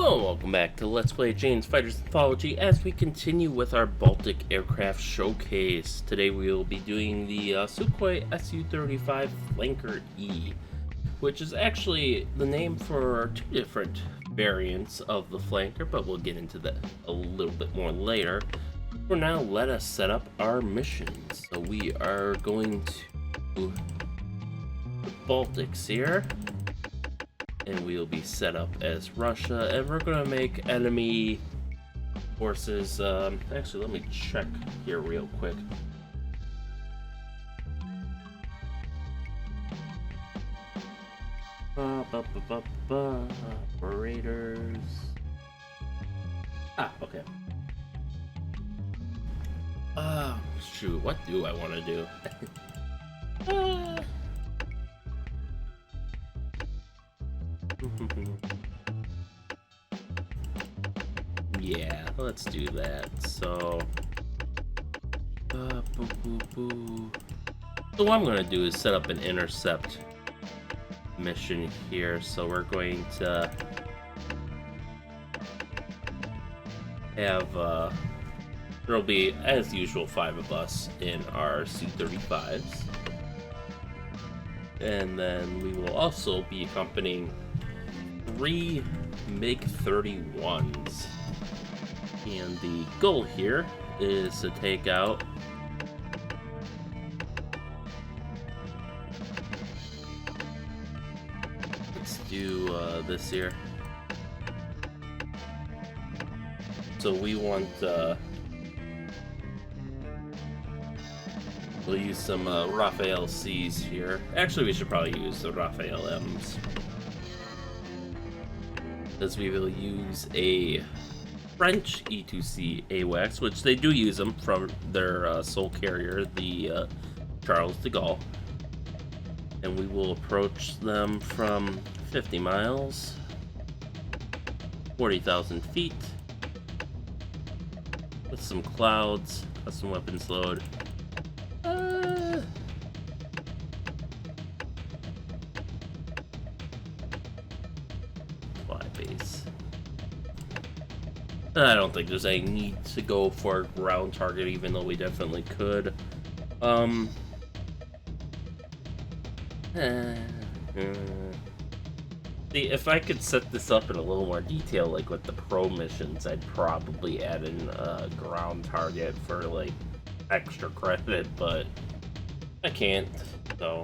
Hello and welcome back to Let's Play Jane's Fighters Anthology as we continue with our Baltic aircraft showcase. Today we will be doing the Sukhoi Su-35 Flanker E, which is actually the name for two different variants of the Flanker, but we'll get into that a little bit more later. For now, let us set up our missions. So we are going to the Baltics here. And we'll be set up as Russia, and we're gonna make enemy forces. Actually, let me check here real quick. Operators. Okay. Shoot, what do I want to do? Yeah, let's do that. So, so what I'm going to do is set up an intercept mission here. So we're going to have, there'll be, as usual, 5 of us in our Su-35s. And then we will also be accompanying 3 MiG-31s. And the goal here is to take out let's do this here. So we want we'll use some Raphael C's here. Actually, we should probably use the Raphael M's, as we will use a French E2C AWACS, which they do use them from their sole carrier, the Charles de Gaulle. And we will approach them from 50 miles, 40,000 feet, with some clouds, custom weapons load. Fly base. I don't think there's any need to go for a ground target, even though we definitely could. See, if I could set this up in a little more detail, like with the pro missions, I'd probably add in a ground target for like extra credit, but I can't, so.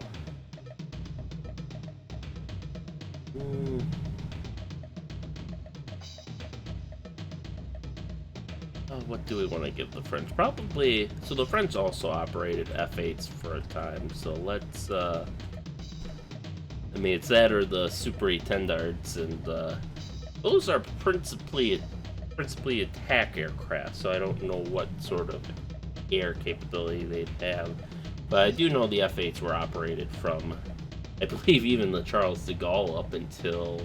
What do we want to give the French? Probably, so the French also operated F-8s for a time, so let's, I mean, it's that or the Super Etendards, and those are principally attack aircraft, so I don't know what sort of air capability they'd have. But I do know the F-8s were operated from, I believe, even the Charles de Gaulle up until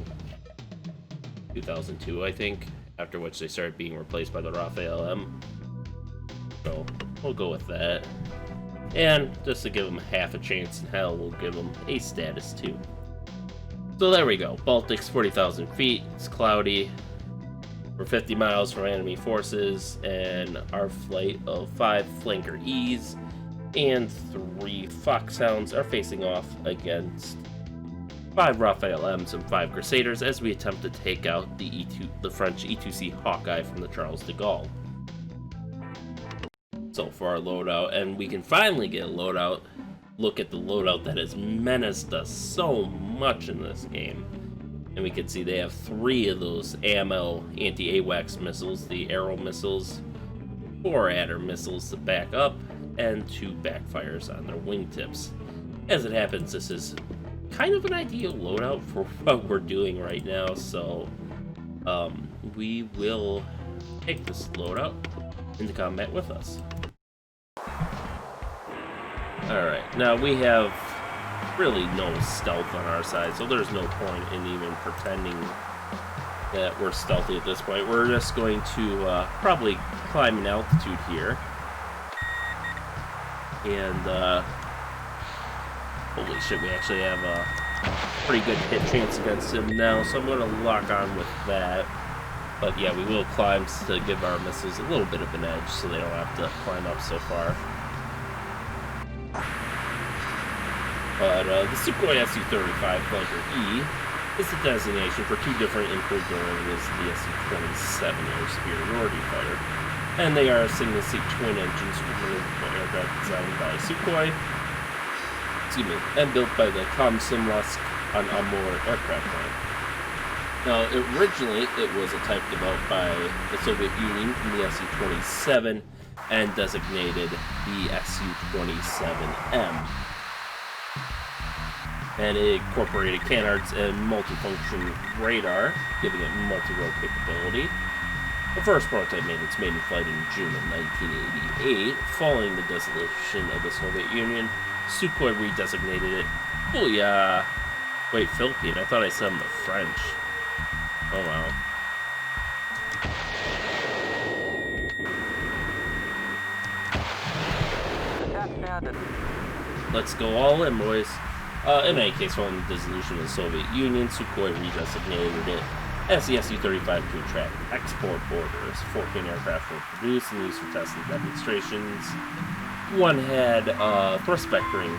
2002, I think. After which they started being replaced by the Raphael M. So we'll go with that. And just to give them half a chance in hell, we'll give them a status 2. So there we go. Baltic's 40,000 feet. It's cloudy. We're 50 miles from enemy forces, and our flight of 5 Flanker E's and 3 Foxhounds are facing off against 5 Raphael M's and 5 Crusaders as we attempt to take out the French E2C Hawkeye from the Charles de Gaulle. So for our loadout, and we can finally get a loadout, look at the loadout that has menaced us so much in this game. And we can see they have 3 of those ammo anti-AWACS missiles, the Arrow missiles, 4 Adder missiles to back up, and 2 backfires on their wingtips. As it happens, this is kind of an ideal loadout for what we're doing right now, so we will take this loadout into combat with us. Alright, now we have really no stealth on our side, so there's no point in even pretending that we're stealthy at this point. We're just going to probably climb an altitude here, and holy shit, we actually have a pretty good hit chance against him now, so I'm going to lock on with that. But yeah, we will climb to give our missiles a little bit of an edge so they don't have to climb up so far. But the Sukhoi Su-35 Flanker E is the designation for two different improved derivatives of the Su-27 air superiority fighter. And they are single-seat twin-engine supermaneuverable aircraft designed by Sukhoi, and built by the Komsomolsk on Amur aircraft line. Now, originally, it was a type developed by the Soviet Union from the Su-27 and designated the Su-27M. And it incorporated canards and multifunction radar, giving it multi-role capability. The first prototype made its maiden flight in June of 1988. Following the dissolution of the Soviet Union, Sukhoi redesignated it. Booyah! Wait, Philippine? I thought I said them the French. Oh wow. Let's go all in, boys. In any case, following the dissolution of the Soviet Union, Sukhoi redesignated it as the Su-35 to attract export orders. 14 aircraft were produced and used for tests and demonstrations. One had thrust vectoring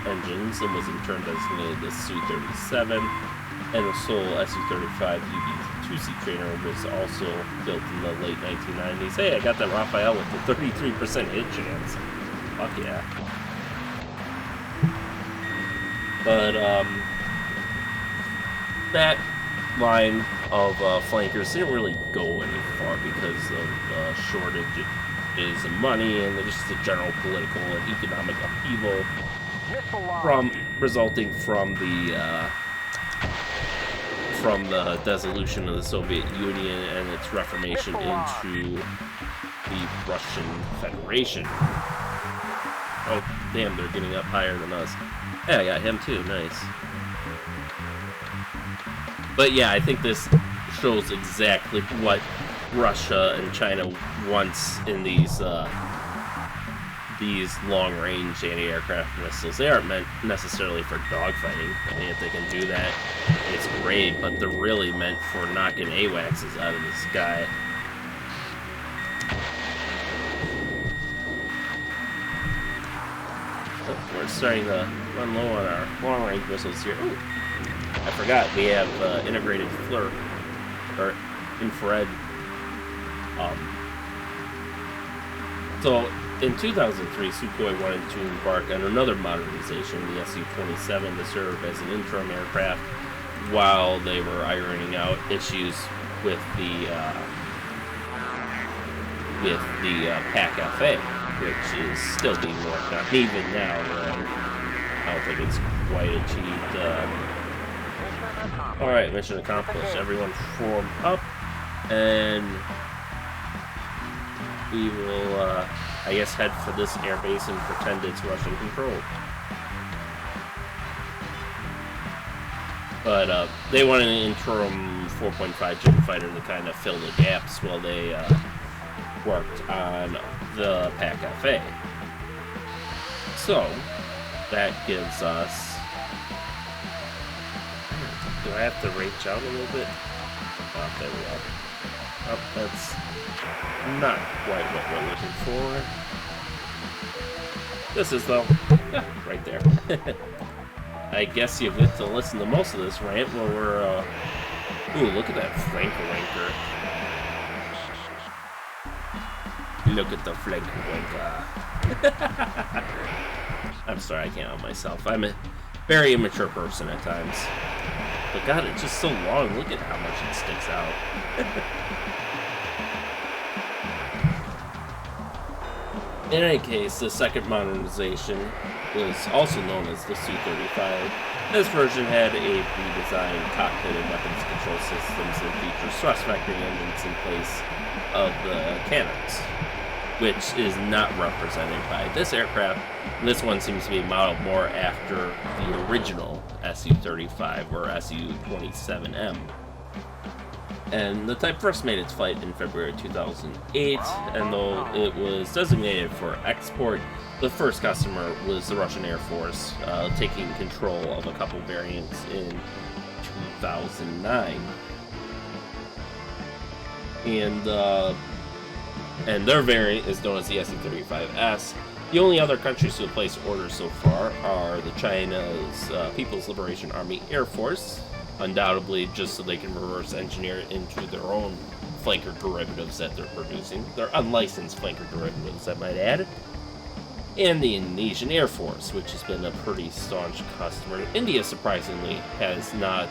engines and was in turn designated the Su-37, and the sole Su-35 UB two-seat trainer was also built in the late 1990s. Hey, I got that Raphael with the 33% hit chance. Fuck yeah. But, that line of flankers didn't really go any far because of shortages of money and just the general political and economic upheaval resulting from the dissolution of the Soviet Union and its reformation into the Russian Federation. Oh, damn, they're getting up higher than us. Yeah, I got him too, nice. But yeah, I think this shows exactly what Russia and China wants in these long-range anti-aircraft missiles. They aren't meant necessarily for dogfighting. I mean, if they can do that, it's great, but they're really meant for knocking AWACSs out of the sky. We're starting to run low on our long-range missiles here. Ooh, I forgot we have integrated FLIR, or infrared. So in 2003, Sukhoi wanted to embark on another modernization, the Su-27, to serve as an interim aircraft while they were ironing out issues with the PAC-FA, which is still being worked on, even now, where I don't think it's quite achieved. Alright, mission accomplished. Everyone form up, and we will, I guess, head for this airbase and pretend it's Russian controlled. But they wanted an interim 4.5 jet fighter to kind of fill the gaps while they worked on the PAC-FA. So that gives us. Do I have to reach out a little bit? Oh, there we are. Oh, that's not quite what we're looking for. This is, though. Yeah, right there. I guess you get to listen to most of this rant while we're, Ooh, look at that flanker wanker. Look at the flanker wanker. I'm sorry, I can't help myself. I'm a very immature person at times. But God, it's just so long. Look at how much it sticks out. In any case, the second modernization was also known as the Su-35. This version had a redesigned cockpit and weapons control systems and features thrust vectoring engines in place of the cannons, which is not represented by this aircraft. This one seems to be modeled more after the original Su-35 or Su-27M. And the type first made its flight in February 2008, and though it was designated for export, the first customer was the Russian Air Force, taking control of a couple variants in 2009. and their variant is known as the Su-35S. The only other countries to have placed orders so far are the China's People's Liberation Army Air Force, undoubtedly just so they can reverse engineer it into their own flanker derivatives that they're producing. They're unlicensed flanker derivatives, I might add. And the Indonesian Air Force, which has been a pretty staunch customer. India, surprisingly, has not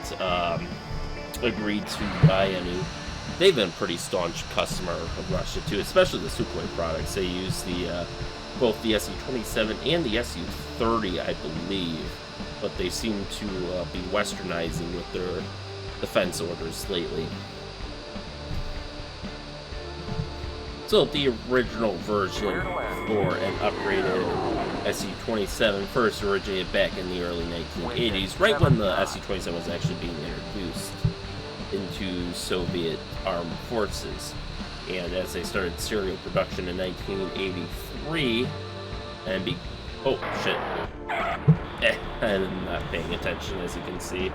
agreed to buy any. They've been a pretty staunch customer of Russia, too, especially the Sukhoi products. They use both the Su-27 and the Su-30, I believe, but they seem to be westernizing with their defense orders lately. So the original version for an upgraded Su-27 first originated back in the early 1980s, right when the Su-27 was actually being introduced into Soviet armed forces. And as they started serial production in 1983, and oh shit, I'm not paying attention, as you can see.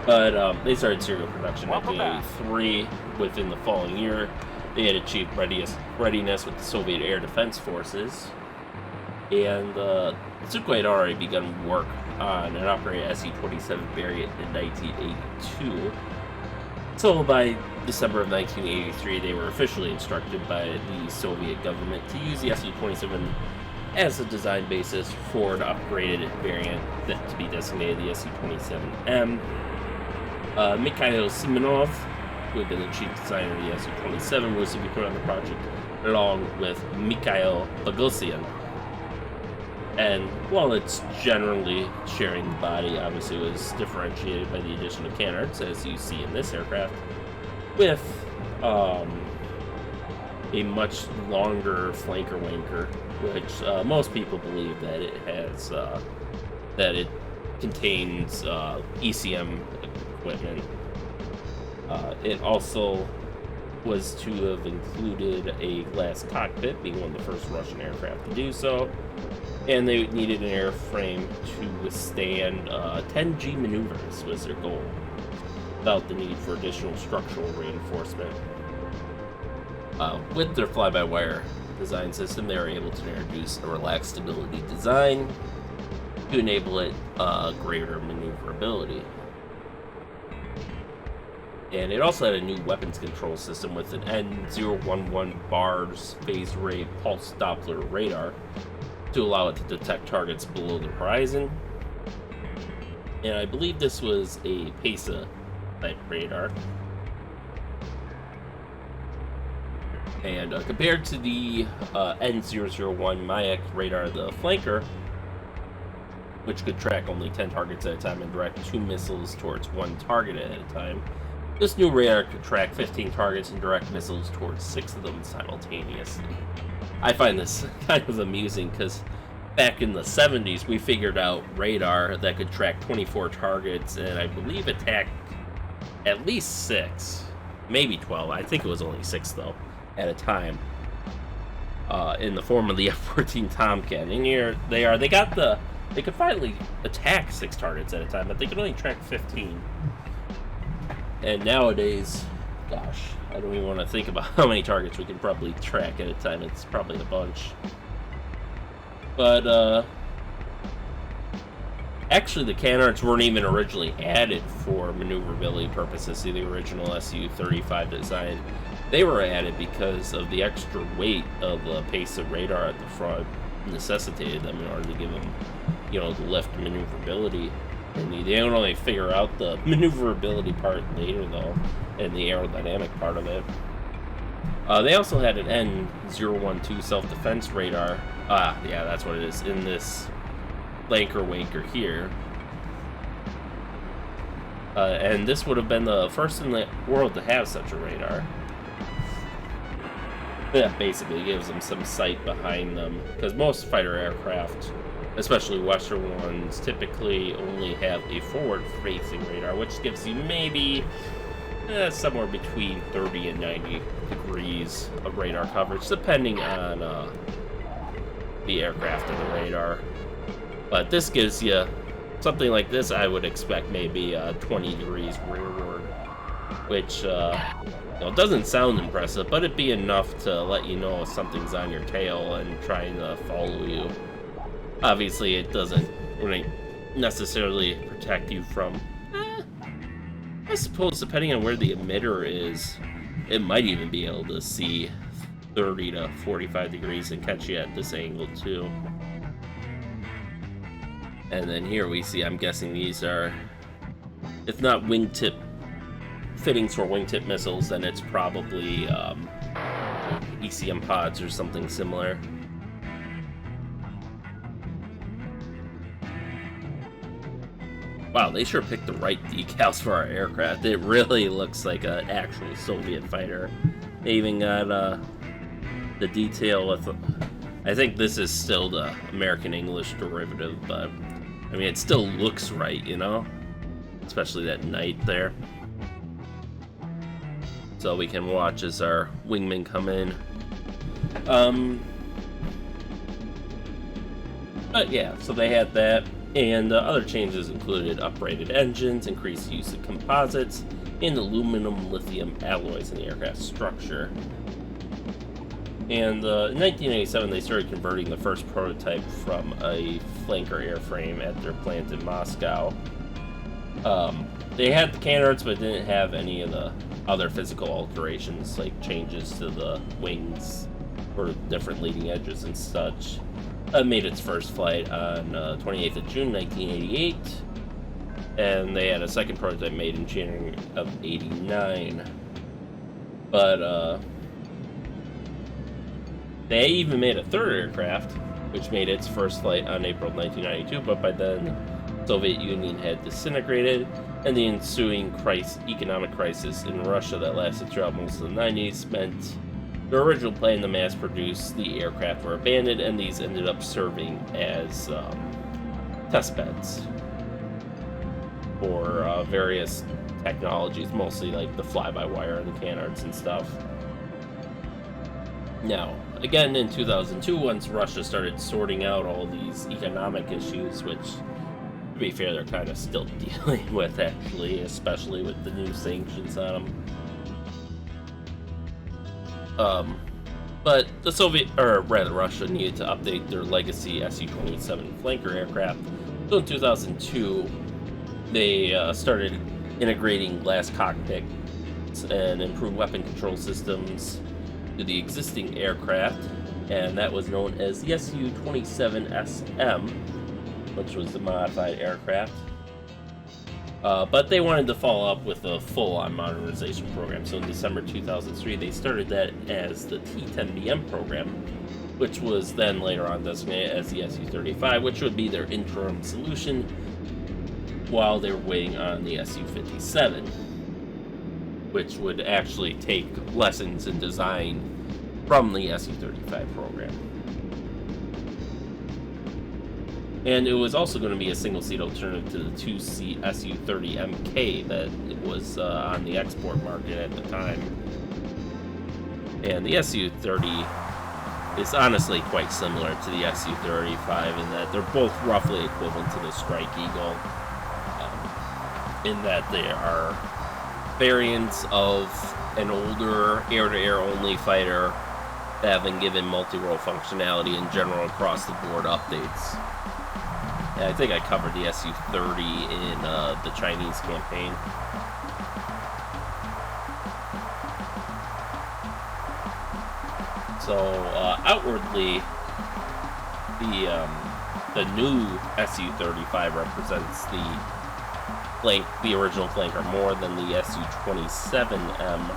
But they started serial production in 1983. Within the following year, they had achieved readiness with the Soviet Air Defense Forces, and Sukhoi had already begun work on an upgraded Su-27 variant in 1982. So by December of 1983, they were officially instructed by the Soviet government to use the Su-27 as a design basis for an upgraded variant that to be designated the Su-27M. Mikhail Simonov, who had been the chief designer of the Su-27, was to be put on the project along with Mikhail Bogosian. And while it's generally sharing the body, obviously it was differentiated by the addition of canards, as you see in this aircraft, with a much longer flanker wanker, which most people believe that it has, that it contains ECM equipment. It also was to have included a glass cockpit, being one of the first Russian aircraft to do so. And they needed an airframe to withstand 10G maneuvers was their goal, without the need for additional structural reinforcement. With their fly-by-wire design system, they were able to introduce a relaxed stability design to enable it greater maneuverability. And it also had a new weapons control system with an N011 bars phased array pulse Doppler radar to allow it to detect targets below the horizon. And I believe this was a PESA type radar. And compared to the N001 Mayak radar, the flanker, which could track only 10 targets at a time and direct 2 missiles towards 1 target at a time, this new radar could track 15 targets and direct missiles towards 6 of them simultaneously. I find this kind of amusing because back in the 70s we figured out radar that could track 24 targets and I believe attack at least 6, maybe 12. I think it was only 6 though at a time, in the form of the F-14 Tomcat. And here they could finally attack 6 targets at a time, but they could only track 15. And nowadays, gosh, I don't even want to think about how many targets we can probably track at a time. It's probably a bunch. But, actually the canards weren't even originally added for maneuverability purposes to the original Su-35 design. They were added because of the extra weight of the PESA radar at the front necessitated them in order to give them, the lift maneuverability. And they don't only figure out the maneuverability part later, though, and the aerodynamic part of it. They also had an N012 self-defense radar. Yeah, that's what it is, in this flanker wanker here. And this would have been the first in the world to have such a radar. That basically gives them some sight behind them, because most fighter aircraft, especially Western ones, typically only have a forward-facing radar, which gives you maybe somewhere between 30 and 90 degrees of radar coverage, depending on the aircraft and the radar. But this gives you something like this. I would expect maybe 20 degrees rearward which doesn't sound impressive, but it'd be enough to let you know if something's on your tail and trying to follow you. Obviously, it doesn't really necessarily protect you from... I suppose, depending on where the emitter is, it might even be able to see 30 to 45 degrees and catch you at this angle, too. And then here we see, I'm guessing these are, if not wingtip fittings for wingtip missiles, then it's probably ECM pods or something similar. Wow, they sure picked the right decals for our aircraft. It really looks like an actual Soviet fighter. They even got the detail with... I think this is still the American-English derivative, but... I mean, it still looks right, you know? Especially that night there. So we can watch as our wingmen come in. But yeah, so they had that. And other changes included upgraded engines, increased use of composites, and aluminum lithium alloys in the aircraft structure. And in 1987, they started converting the first prototype from a flanker airframe at their plant in Moscow. They had the canards, but didn't have any of the other physical alterations, like changes to the wings or different leading edges and such. Made its first flight on 28th of June 1988, and they had a second prototype made in January of 89. But they even made a third aircraft, which made its first flight on April 1992, but by then the Soviet Union had disintegrated, and the ensuing economic crisis in Russia that lasted throughout most of the 90s meant the original plan to mass produce the aircraft were abandoned, and these ended up serving as test beds for various technologies, mostly like the fly-by-wire and the canards and stuff. Now, again in 2002, once Russia started sorting out all these economic issues, which, to be fair, they're kind of still dealing with, actually, especially with the new sanctions on them. But the Russia needed to update their legacy Su-27 flanker aircraft. So in 2002, they started integrating glass cockpits and improved weapon control systems to the existing aircraft, and that was known as the Su-27SM, which was the modified aircraft. But they wanted to follow up with a full-on modernization program, so in December 2003 they started that as the T-10BM program, which was then later on designated as the Su-35, which would be their interim solution while they were waiting on the Su-57, which would actually take lessons in design from the Su-35 program. And it was also going to be a single-seat alternative to the two-seat Su-30MK that it was on the export market at the time. And the Su-30 is honestly quite similar to the Su-35 in that they're both roughly equivalent to the Strike Eagle, in that they are variants of an older air-to-air only fighter that have been given multi-role functionality and general across-the-board updates. And I think I covered the Su-30 in the Chinese campaign. So outwardly, the new Su-35 represents the original flanker more than the Su-27M.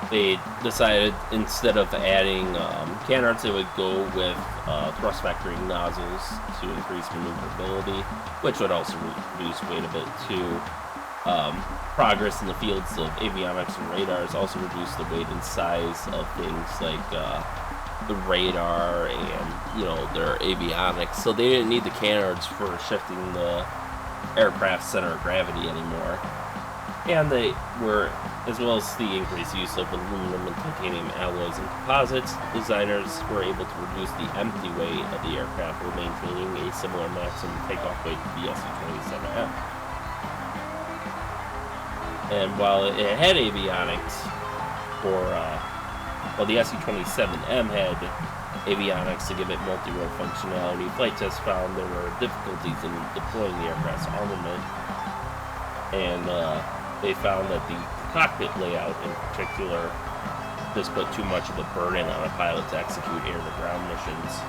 They decided instead of adding canards, they would go with thrust vectoring nozzles to increase maneuverability, which would also reduce weight a bit too. Progress in the fields of avionics and radars also reduced the weight and size of things like the radar and their avionics, so they didn't need the canards for shifting the aircraft's center of gravity anymore. And they were, as well as the increased use of aluminum and titanium alloys and composites, designers were able to reduce the empty weight of the aircraft while maintaining a similar maximum takeoff weight to the Su-27M. And while it had avionics well, the Su-27M had avionics to give it multi-role functionality, flight tests found there were difficulties in deploying the aircraft's armament, and they found that the cockpit layout in particular just put too much of a burden on a pilot to execute air-to-ground missions.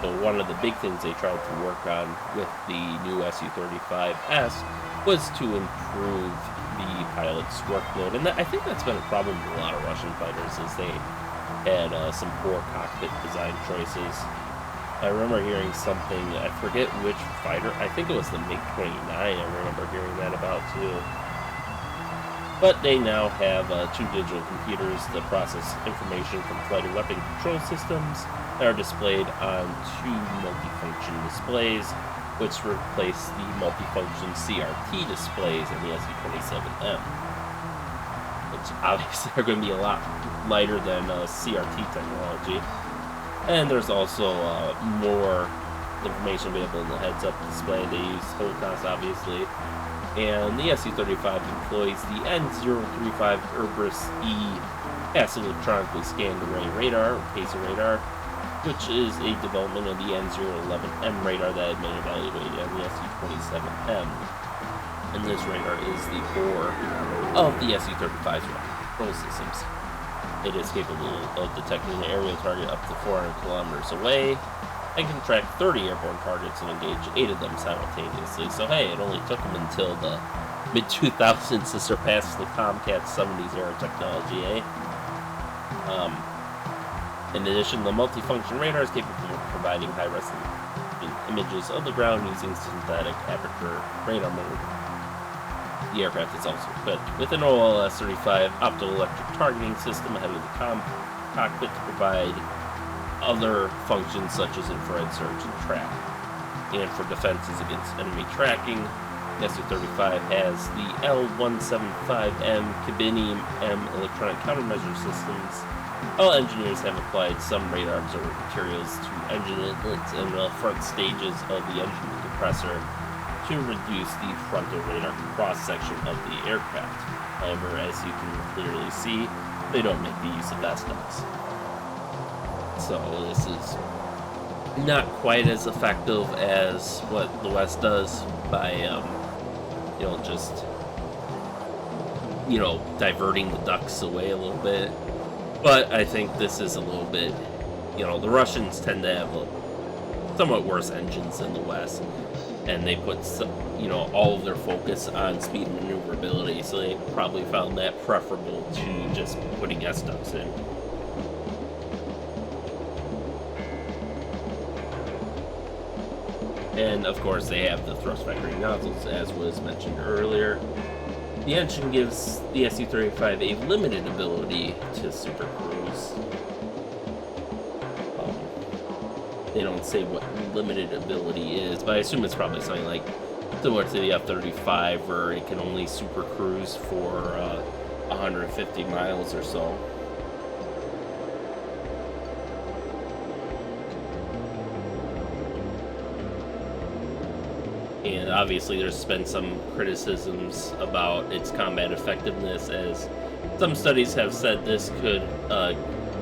So one of the big things they tried to work on with the new Su-35S was to improve the pilot's workload, and I think that's been a problem with a lot of Russian fighters, is they had some poor cockpit design choices. I remember hearing something, I forget which fighter, I think it was the MiG-29 I remember hearing that about too. But they now have 2 digital computers that process information from flight and weapon control systems that are displayed on 2 multifunction displays, which replace the multifunction CRT displays in the Su-27M. Which obviously are going to be a lot lighter than CRT technology. And there's also more information available in the heads-up display. They use Holocaust, obviously. And the Su-35 employs the N035 Erbris-E passive electronically scanned array radar, or PACER radar, which is a development of the N011M radar that had been evaluated on the Su-27M. And this radar is the core of the Su-35's control systems. It is capable of detecting an aerial target up to 400 kilometers away, and can track 30 airborne targets and engage 8 of them simultaneously. So hey, it only took them until the mid-2000s to surpass the Tomcat 70s era technology, eh? In addition, the multifunction radar is capable of providing high-resolution images of the ground using synthetic aperture radar mode. The aircraft is also equipped with an OLS-35 optoelectric targeting system ahead of the cockpit to provide other functions such as infrared search and track. And for defenses against enemy tracking, the Su-35 has the L175M Cabinium M electronic countermeasure systems, while engineers have applied some radar absorbent materials to engine inlets and the front stages of the engine compressor to reduce the frontal radar cross-section of the aircraft. However, as you can clearly see, they don't make the use of S-ducts. So this is not quite as effective as what the West does by, just, diverting the ducts away a little bit. But I think this is a little bit, the Russians tend to have somewhat worse engines than the West, and they put all of their focus on speed and maneuverability, so they probably found that preferable to just putting S-ducts in. And of course they have the thrust vectoring nozzles, as was mentioned earlier. The engine gives the Su-35 a limited ability to supercruise. They don't say what limited ability is, but I assume it's probably something like similar to the F-35, where it can only supercruise for 150 miles or so. And obviously there's been some criticisms about its combat effectiveness, as some studies have said this could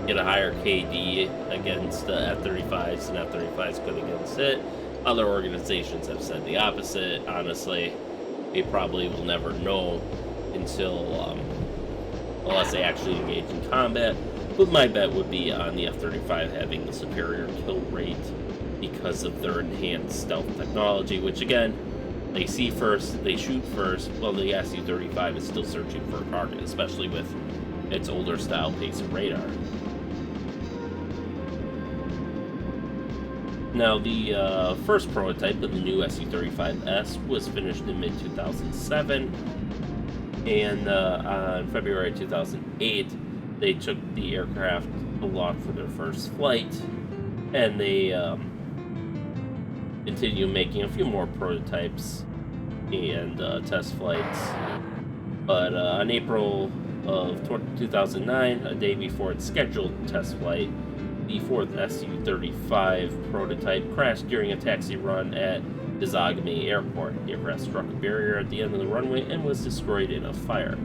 get a higher KD against F-35s than F-35s could against it. Other organizations have said the opposite. Honestly, we probably will never know until, unless they actually engage in combat. But my bet would be on the F-35 having the superior kill rate because of their enhanced stealth technology, which again, they see first, they shoot first, while the Su-35 is still searching for a target, especially with its older style PACER radar. Now, the first prototype of the new Su-35S was finished in mid-2007, and on February 2008, they took the aircraft aloft for their first flight, and they continue making a few more prototypes and test flights But on April of 2009, a day before its scheduled test flight, the fourth Su-35 prototype crashed during a taxi run at Izagami Airport. The aircraft struck a barrier at the end of the runway and was destroyed in a fire.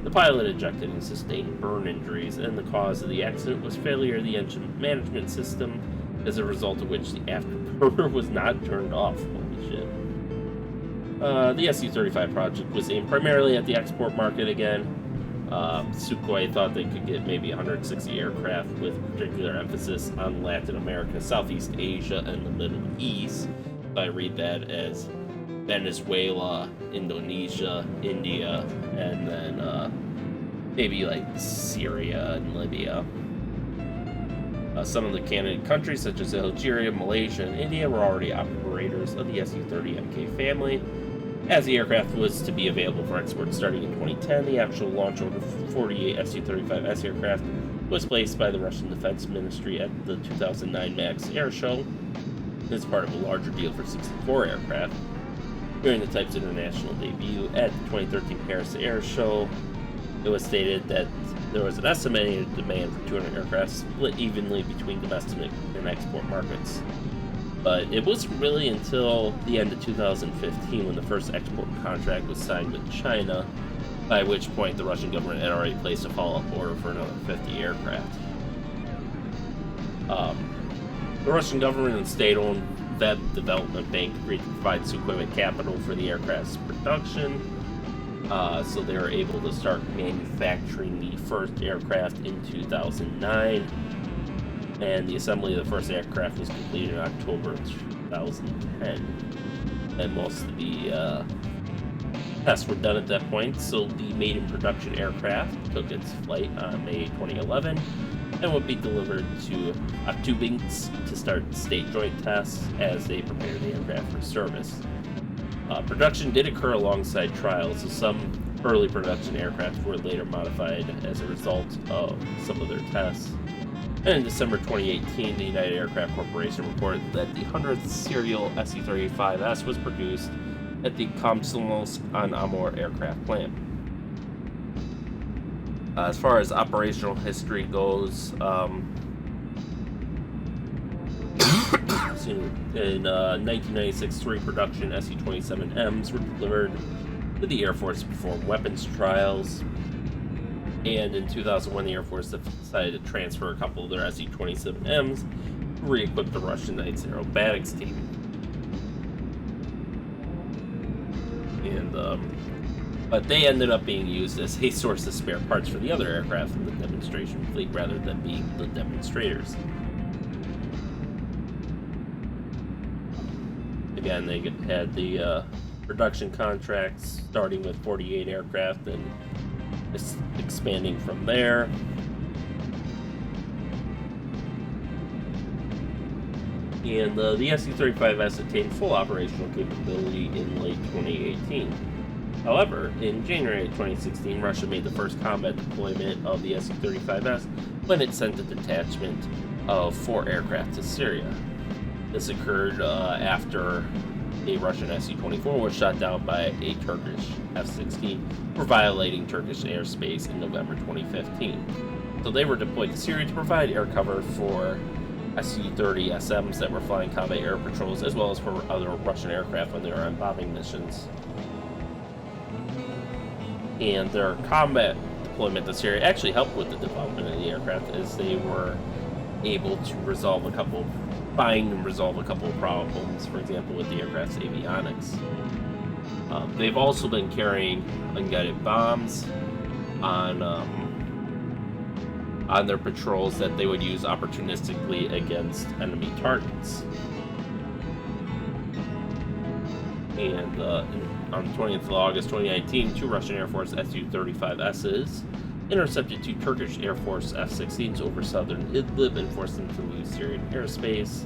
The pilot ejected and sustained burn injuries, and the cause of the accident was failure of the engine management system, as a result of which the afterburner was not turned off. Holy shit. The Su-35 project was aimed primarily at the export market again. Sukhoi thought they could get maybe 160 aircraft, with particular emphasis on Latin America, Southeast Asia, and the Middle East. I read that as Venezuela, Indonesia, India, and then maybe like Syria and Libya. Some of the candidate countries, such as Algeria, Malaysia, and India, were already operators of the Su-30MK family. As the aircraft was to be available for export starting in 2010, the actual launch order for 48 Su-35S aircraft was placed by the Russian Defense Ministry at the 2009 MAX Air Show as part of a larger deal for 64 aircraft. During the type's international debut at the 2013 Paris Air Show, it was stated that there was an estimated demand for 200 aircraft split evenly between domestic and export markets. But it wasn't really until the end of 2015 when the first export contract was signed with China, by which point the Russian government had already placed a follow-up order for another 50 aircraft. The Russian government and state-owned Web Development Bank agreed to provide Sukhoi with capital for the aircraft's production, so they were able to start manufacturing the first aircraft in 2009. And the assembly of the first aircraft was completed in October 2010. And most of the tests were done at that point, so the maiden-production aircraft took its flight on May 2011 and would be delivered to Tubinsk to start state joint tests as they prepare the aircraft for service. Production did occur alongside trials, so some early production aircraft were later modified as a result of some of their tests. And in December 2018, the United Aircraft Corporation reported that the 100th serial Su-35S was produced at the Komsomolsk-on-Amur aircraft plant. As far as operational history goes, in 1996, 3 production Su-27Ms were delivered to the Air Force to perform weapons trials. And in 2001, the Air Force decided to transfer a couple of their Su-27Ms to re-equip the Russian Knights aerobatics team. And but they ended up being used as a source of spare parts for the other aircraft in the demonstration fleet rather than being the demonstrators. Again, they had the production contracts starting with 48 aircraft and expanding from there. And the Su-35S attained full operational capability in late 2018. However, in January 2016, Russia made the first combat deployment of the Su-35S when it sent a detachment of 4 aircraft to Syria. This occurred after a Russian Su-24 was shot down by a Turkish F-16 for violating Turkish airspace in November 2015. So they were deployed to Syria to provide air cover for Su-30SMs that were flying combat air patrols, as well as for other Russian aircraft when they were on bombing missions. And their combat deployment to Syria actually helped with the development of the aircraft, as they were able to find and resolve a couple of problems, for example, with the aircraft's avionics. They've also been carrying unguided bombs on their patrols that they would use opportunistically against enemy targets. And on the 20th of August 2019, 2 Russian Air Force Su-35Ss intercepted 2 Turkish Air Force F-16s over southern Idlib and forced them to leave Syrian airspace.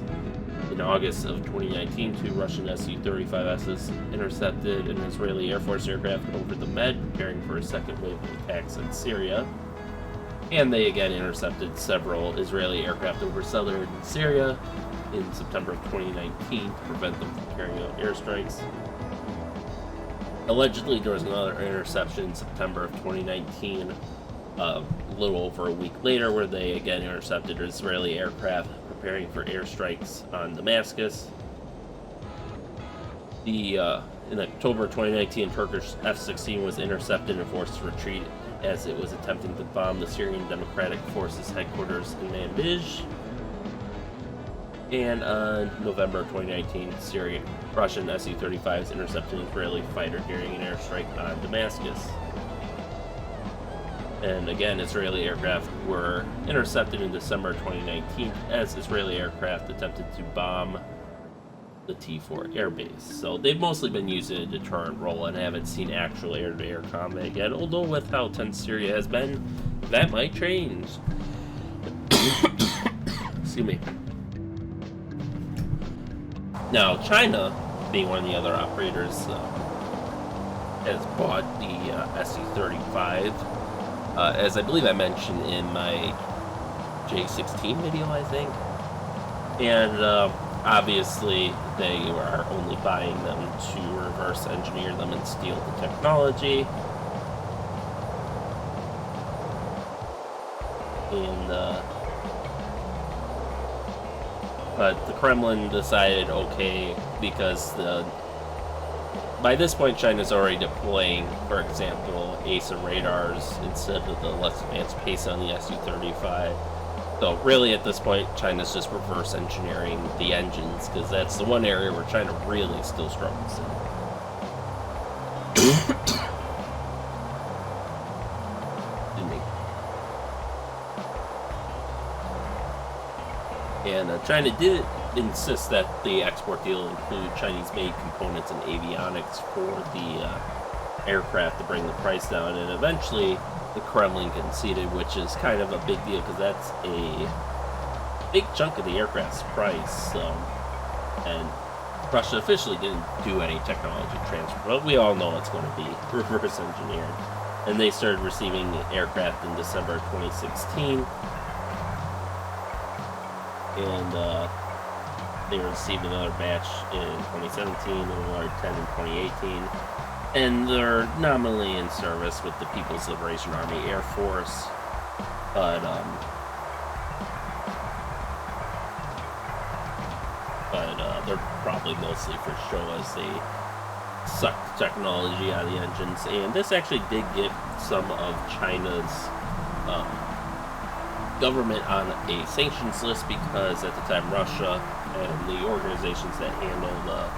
In August of 2019, 2 Russian Su-35Ss intercepted an Israeli Air Force aircraft over the Med, preparing for a second wave of attacks in Syria. And they again intercepted several Israeli aircraft over southern Syria in September of 2019 to prevent them from carrying out airstrikes. Allegedly, there was another interception in September of 2019, a little over a week later, where they again intercepted Israeli aircraft preparing for airstrikes on Damascus. In October 2019, Turkish F-16 was intercepted and forced to retreat as it was attempting to bomb the Syrian Democratic Forces headquarters in Manbij. And on November 2019, Russian Su-35s intercepted an Israeli fighter during an airstrike on Damascus. And again, Israeli aircraft were intercepted in December 2019 as Israeli aircraft attempted to bomb the T4 airbase. So they've mostly been used in a deterrent role and haven't seen actual air-to-air combat yet, although with how tense Syria has been, that might change. Excuse me. Now, China, being one of the other operators, has bought the Su-35, as I believe I mentioned in my J16 video, I think. And obviously, they are only buying them to reverse engineer them and steal the technology. And but the Kremlin decided, okay, because by this point China's already deploying, for example, ASA radars instead of the less advanced PACE on the Su-35. So really at this point China's just reverse engineering the engines, because that's the one area where China really still struggles in. And China did insist that the export deal include Chinese-made components and avionics for the aircraft to bring the price down, and eventually the Kremlin conceded, which is kind of a big deal because that's a big chunk of the aircraft's price. And Russia officially didn't do any technology transfer, but we all know it's going to be reverse engineered. And they started receiving aircraft in December 2016. And they received another batch in 2017 and another 10 in 2018. And they're nominally in service with the People's Liberation Army Air Force. But they're probably mostly for show as they suck the technology out of the engines. And this actually did get some of China's government on a sanctions list, because at the time Russia and the organizations that handle the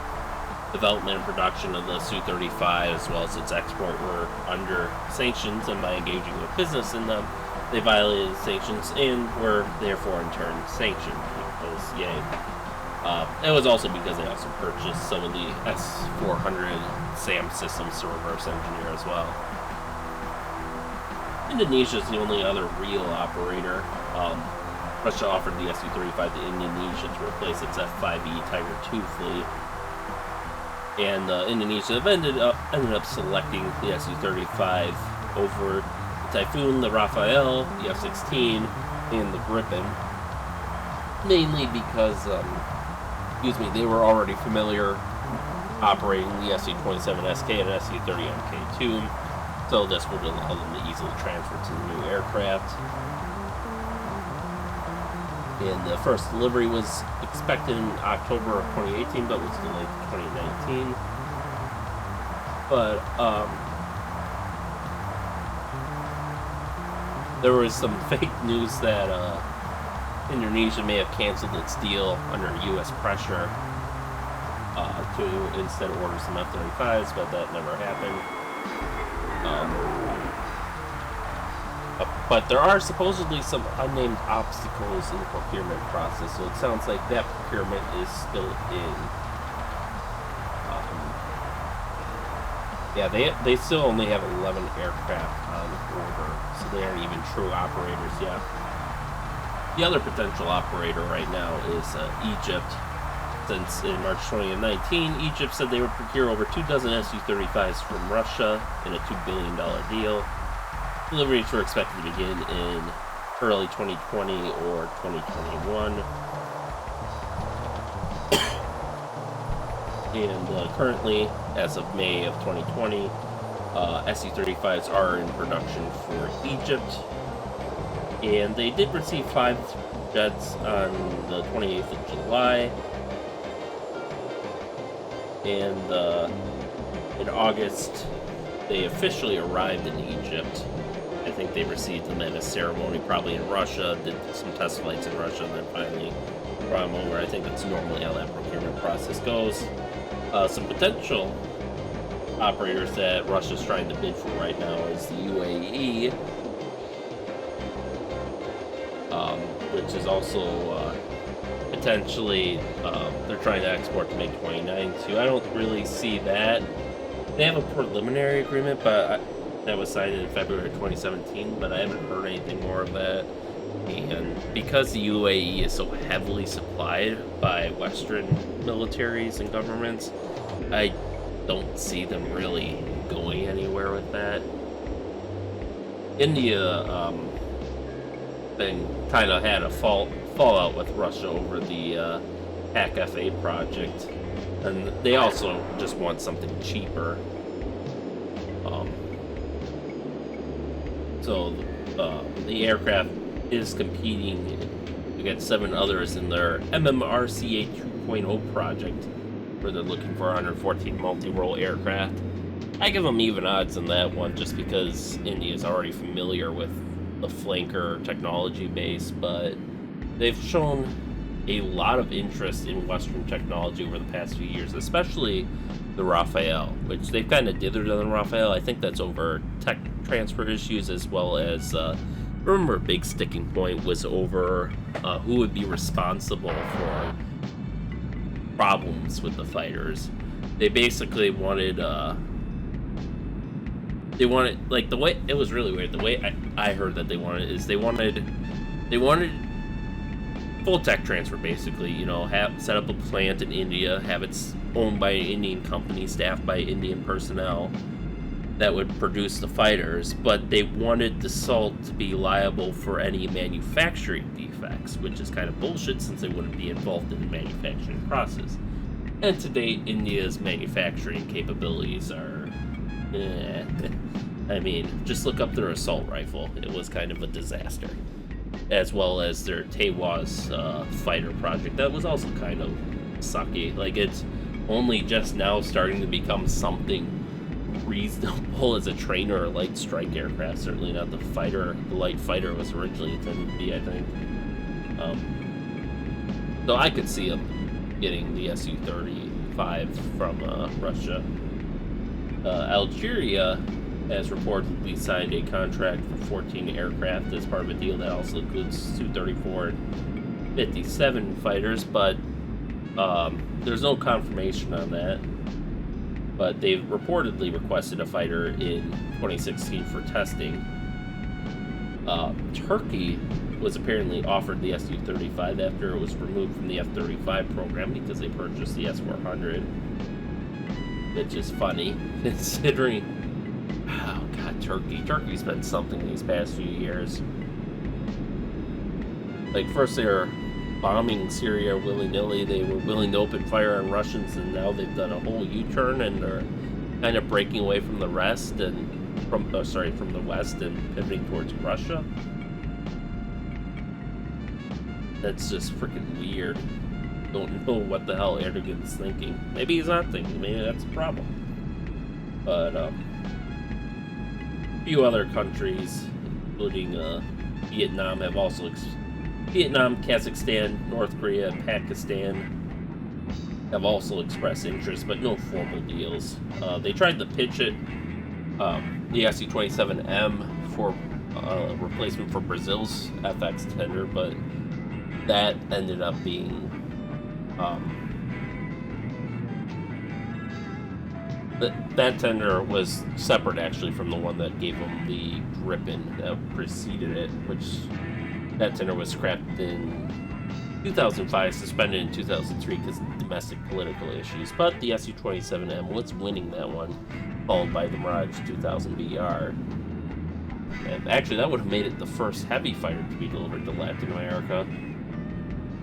development and production of the Su-35 as well as its export were under sanctions, and by engaging with business in them they violated sanctions and were therefore in turn sanctioned, because yay. It was also because they also purchased some of the S-400 SAM systems to reverse engineer as well. Indonesia is the only other real operator. Russia offered the Su-35 to Indonesia to replace its F-5E Tiger II fleet. And Indonesia ended up selecting the Su-35 over the Typhoon, the Rafael, the F-16, and the Gripen. Mainly because, they were already familiar operating the Su-27SK and Su-30MK2. So this would allow them to easily transfer to the new aircraft. And the first delivery was expected in October of 2018, but was delayed to 2019. But there was some fake news that Indonesia may have canceled its deal under U.S. pressure to instead order some F-35s, but that never happened. But there are supposedly some unnamed obstacles in the procurement process, so it sounds like that procurement is still in. They still only have 11 aircraft on order, so they aren't even true operators yet. The other potential operator right now is Egypt, since in March 2019, Egypt said they would procure over 24 Su-35s from Russia in a $2 billion deal. Deliveries were expected to begin in early 2020 or 2021. And currently, as of May of 2020, Su-35s are in production for Egypt. And they did receive 5 jets on the 28th of July. And in August, they officially arrived in Egypt. I think they received them at a ceremony, probably in Russia, did some test flights in Russia, and then finally brought them over. I think that's normally how that procurement process goes. Some potential operators that Russia's trying to bid for right now is the UAE, which is also potentially they're trying to export to MiG-29 too. I don't really see that. They have a preliminary agreement, but that was signed in February 2017, but I haven't heard anything more of that. And because the UAE is so heavily supplied by Western militaries and governments, I don't see them really going anywhere with that. India then kind of had a fallout with Russia over the HAC-FA project, and they also just want something cheaper. So the aircraft is competing against 7 others in their MMRCA 2.0 project, where they're looking for 114 multi-role aircraft. I give them even odds on that one just because India is already familiar with the flanker technology base, but they've shown a lot of interest in Western technology over the past few years, especially the Rafale, which they've kind of dithered on the Rafale. I think that's over tech transfer issues, as well as remember a big sticking point was over who would be responsible for problems with the fighters. They basically wanted like the way it was really weird. The way I heard that they wanted full tech transfer, basically. You know, set up a plant in India, have it owned by an Indian company, staffed by Indian personnel that would produce the fighters, but they wanted Dassault to be liable for any manufacturing defects, which is kind of bullshit since they wouldn't be involved in the manufacturing process. And to date, India's manufacturing capabilities are, I mean, just look up their assault rifle. It was kind of a disaster. As well as their Tewas fighter project. That was also kind of sucky. Like, it's only just now starting to become something reasonable as a trainer or light strike aircraft. Certainly not the light fighter was originally intended to be, I think. So I could see them getting the Su-35 from Russia. Algeria has reportedly signed a contract for 14 aircraft as part of a deal that also includes Su-34 and 57 fighters, but there's no confirmation on that. But they've reportedly requested a fighter in 2016 for testing. Turkey was apparently offered the Su-35 after it was removed from the F-35 program because they purchased the S-400. It's just funny, considering... Oh god, Turkey's been something these past few years. Like, first they were bombing Syria willy-nilly, they were willing to open fire on Russians, and now they've done a whole U-turn and they're kind of breaking away from the rest and from the West and pivoting towards Russia. That's just freaking weird. Don't know what the hell Erdogan's thinking. Maybe he's not thinking, maybe that's a problem. But a few other countries, including Vietnam, have also Vietnam, Kazakhstan, North Korea, and Pakistan have also expressed interest, but no formal deals. They tried to pitch it, the Su-27M, for replacement for Brazil's FX tender, but that ended up being that tender was separate, actually, from the one that gave them the Gripen that preceded it, which that tender was scrapped in 2005, suspended in 2003 because of domestic political issues. But the Su-27M was winning that one, followed by the Mirage 2000 BR. And actually, that would have made it the first heavy fighter to be delivered to Latin America.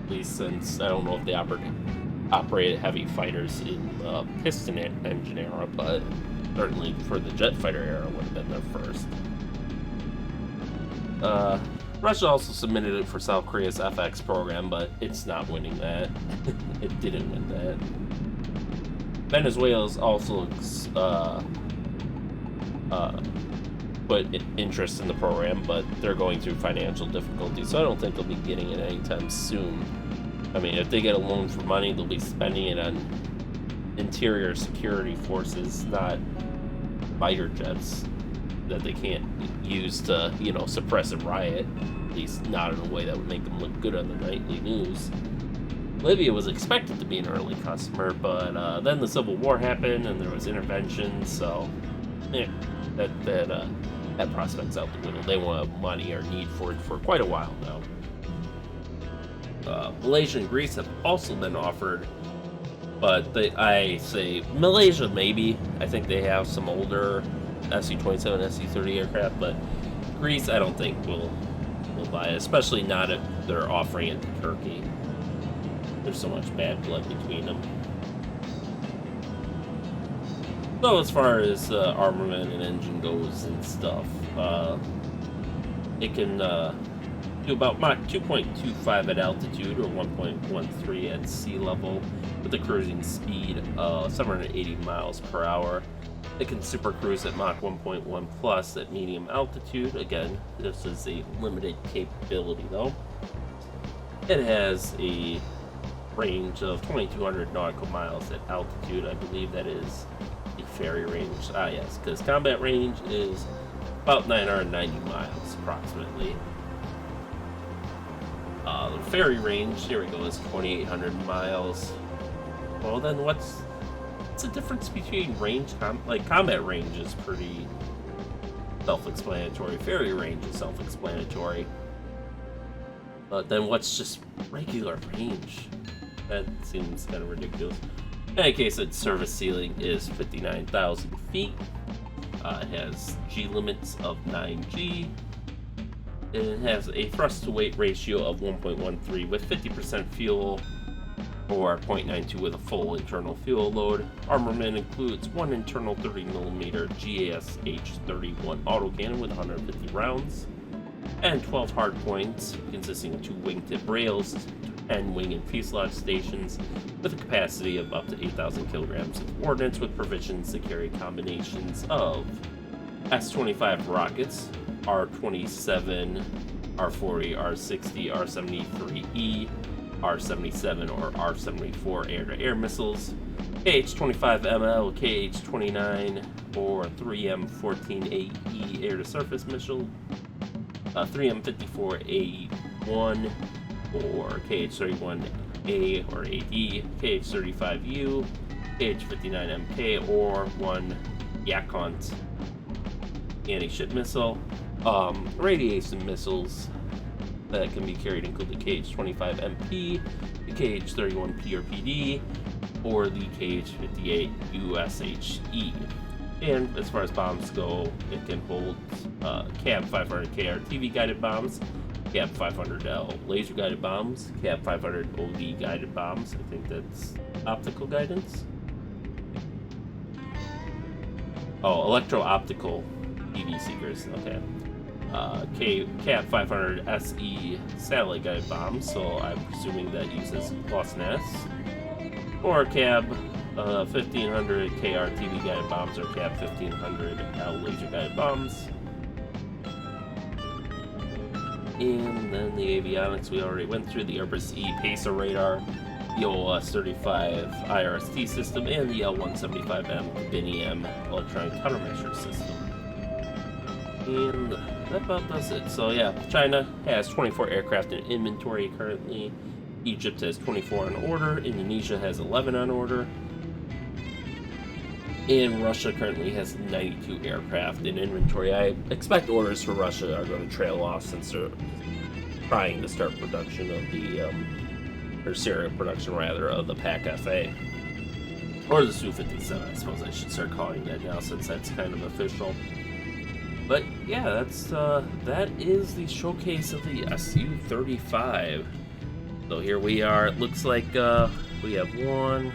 At least since, I don't know if they operated heavy fighters in the piston engine era, but certainly for the jet fighter era would have been their first. Russia also submitted it for South Korea's FX program, but it's not winning that. It didn't win that. Venezuela's also put interest in the program, but they're going through financial difficulties, so I don't think they'll be getting it anytime soon. I mean, if they get a loan for money, they'll be spending it on interior security forces, not fighter jets that they can't use to, suppress a riot, at least not in a way that would make them look good on the nightly news. Libya was expected to be an early customer, but then the Civil War happened and there was intervention, so that prospect's out the window. They won't have money or need for it for quite a while now. Malaysia and Greece have also been offered, but I say Malaysia maybe. I think they have some older Su-27, Su-30 aircraft, but Greece I don't think will buy it, especially not if they're offering it to Turkey. There's so much bad blood between them. So as far as armament and engine goes and stuff, it can do about Mach 2.25 at altitude or 1.13 at sea level with a cruising speed of 780 miles per hour. It can super cruise at Mach 1.1 plus at medium altitude. Again, this is a limited capability though. It has a range of 2,200 nautical miles at altitude. I believe that is the ferry range. Yes, because combat range is about 990 miles approximately. The ferry range, here we go, is 2,800 miles. Well, then what's the difference between range? Combat range is pretty self-explanatory. Ferry range is self-explanatory. But then what's just regular range? That seems kind of ridiculous. In any case, its service ceiling is 59,000 feet. It has G limits of 9G. It has a thrust-to-weight ratio of 1.13 with 50% fuel, or 0.92 with a full internal fuel load. Armament includes one internal 30mm GASH-31 autocannon with 150 rounds, and 12 hardpoints consisting of 2 wingtip rails, 10 wing and fuselage stations, with a capacity of up to 8,000 kilograms of ordnance, with provisions to carry combinations of S-25 rockets, R-27, R-40, R-60, R-73E, R-77 or R-74 air-to-air missiles, KH-25ML, KH-29 or 3M-14AE air-to-surface missile, 3M-54A1 or KH-31A or AD, KH-35U, KH-59MK or 1 Yakont anti-ship missile. Radiation missiles that can be carried include the KH-25MP, the KH-31P or PD, or the KH-58 USHE. And as far as bombs go, it can hold CAB-500KR TV guided bombs, CAB-500L laser guided bombs, CAB-500OD guided bombs. I think that's optical guidance. Oh, electro-optical TV seekers. Okay. CAB-500 SE satellite guided bombs, so I'm presuming that uses GLONASS, or CAB-1500 KR TV guided bombs, or CAB-1500L laser guided bombs. And then the avionics we already went through: the Airbus E Pacer radar, the Su-35 IRST system, and the L-175M Biniam electronic countermeasure system. And that about does it. So yeah, China has 24 aircraft in inventory currently. Egypt has 24 on order. Indonesia has 11 on order. And Russia currently has 92 aircraft in inventory. I expect orders for Russia are going to trail off since they're trying to start production of the, or serial production rather, of the PAC-FA. Or the Su-57, I suppose I should start calling that now since that's kind of official. But yeah, that is the showcase of the Su-35. So here we are. It looks like We have 1,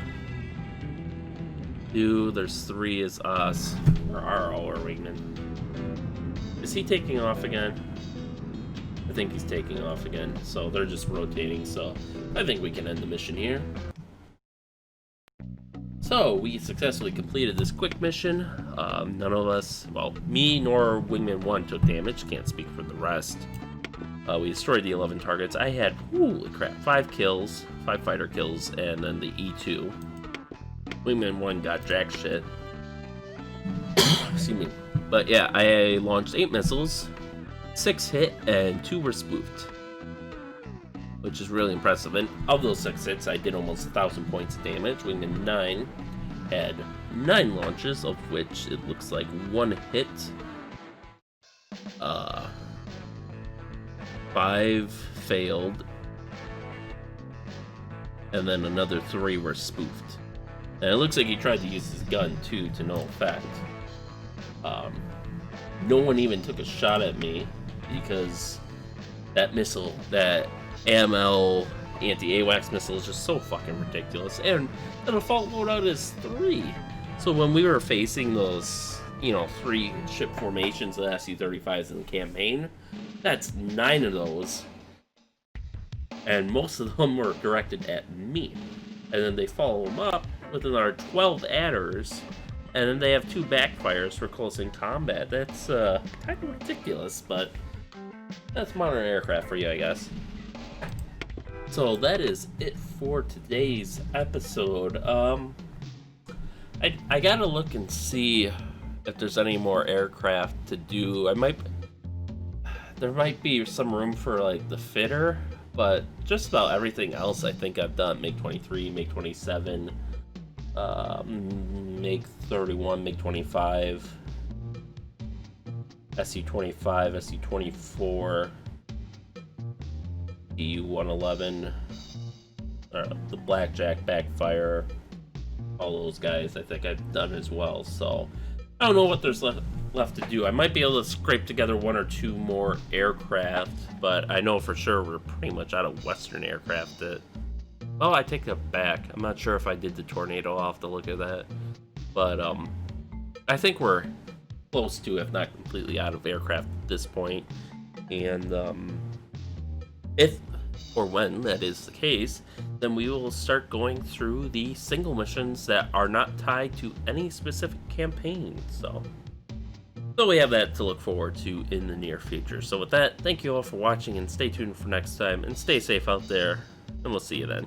2, there's 3 is us. Where are our wingmen? Is he taking off again? I think he's taking off again, so they're just rotating, so I think we can end the mission here. So, we successfully completed this quick mission. None of us, well, me nor Wingman 1 took damage, can't speak for the rest. We destroyed the 11 targets. I had, holy crap, 5 kills, 5 fighter kills, and then the E2. Wingman 1 got jack shit. Excuse me. But yeah, I launched 8 missiles, 6 hit, and 2 were spoofed, which is really impressive. And of those 6 hits, I did almost 1,000 points of damage. Wingman 9 had 9 launches, of which it looks like 1 hit, 5 failed, and then another 3 were spoofed. And it looks like he tried to use his gun too, to no effect. No one even took a shot at me because that missile, that AML anti-AWACS missile, is just so fucking ridiculous. And the default loadout is 3. So when we were facing those, 3 ship formations of Su-35s in the campaign, that's 9 of those. And most of them were directed at me. And then they follow them up with another 12 adders. And then they have 2 backfires for close-in combat. That's kind of ridiculous, but that's modern aircraft for you, I guess. So that is it for today's episode. I gotta look and see if there's any more aircraft to do. There might be some room for like the fitter, but just about everything else I think I've done. MiG-23, MiG-27. MiG-31, MiG-25, Su-25, Su-24, U-111, the Blackjack, Backfire, all those guys I think I've done as well. So I don't know what there's left to do. I might be able to scrape together 1 or 2 more aircraft, but I know for sure we're pretty much out of Western aircraft that... Oh, I take that back. I'm not sure if I did the Tornado. I'll have to look at that. But I think we're close to, if not completely out of aircraft at this point. And if or when that is the case, then we will start going through the single missions that are not tied to any specific campaign. So we have that to look forward to in the near future. So with that, thank you all for watching, and stay tuned for next time, and stay safe out there, and we'll see you then.